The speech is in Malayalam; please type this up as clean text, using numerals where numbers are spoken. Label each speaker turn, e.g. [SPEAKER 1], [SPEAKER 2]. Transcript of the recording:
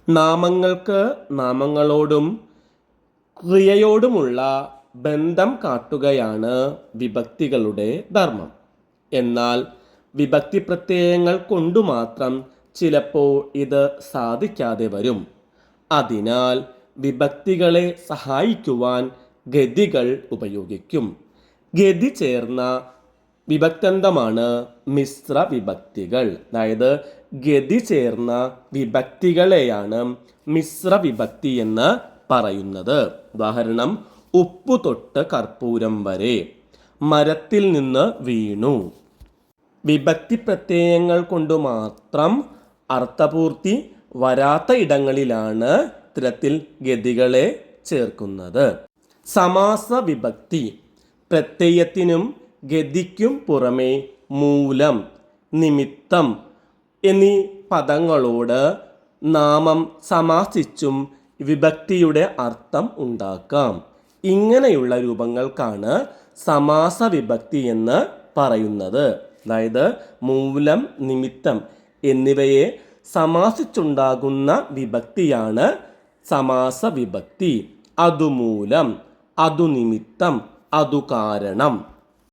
[SPEAKER 1] നാമങ്ങൾക്ക് നാമങ്ങളോടും ക്രിയയോടുമുള്ള ബന്ധം കാട്ടുകയാണ് വിഭക്തികളുടെ ധർമ്മം. എന്നാൽ വിഭക്തി പ്രത്യയങ്ങൾ കൊണ്ടു മാത്രം ചിലപ്പോൾ ഇത് സാധിക്കാതെ വരും. അതിനാൽ വിഭക്തികളെ സഹായിക്കുവാൻ ഗതികൾ ഉപയോഗിക്കും. ഗതി ചേർന്ന വിഭക്തന്തമാണ് മിശ്ര വിഭക്തികൾ. അതായത് ഗതി ചേർന്ന വിഭക്തികളെയാണ് മിശ്ര വിഭക്തി എന്ന് പറയുന്നത്. ഉദാഹരണം, ഉപ്പു തൊട്ട് കർപ്പൂരം വരെ, മരത്തിൽ നിന്ന് വീണു. വിഭക്തി പ്രത്യയങ്ങൾ കൊണ്ട് മാത്രം അർത്ഥപൂർത്തി വരാത്ത ഇടങ്ങളിലാണ് ഇത്തരത്തിൽ ഗതികളെ ചേർക്കുന്നത്. സമാസ വിഭക്തി പ്രത്യയത്തിനും ഗതിക്കും പുറമെ മൂലം, നിമിത്തം എന്നീ പദങ്ങളോട് നാമം സമാസിച്ചും വിഭക്തിയുടെ അർത്ഥം ഉണ്ടാക്കാം. ഇങ്ങനെയുള്ള രൂപങ്ങൾക്കാണ് സമാസ വിഭക്തി എന്ന് പറയുന്നത്. അതായത് മൂലം, നിമിത്തം എന്നിവയെ സമാസിച്ചുണ്ടാകുന്ന വിഭക്തിയാണ് സമാസ വിഭക്തി. അതു മൂലം, അതു നിമിത്തം, അതു കാരണം.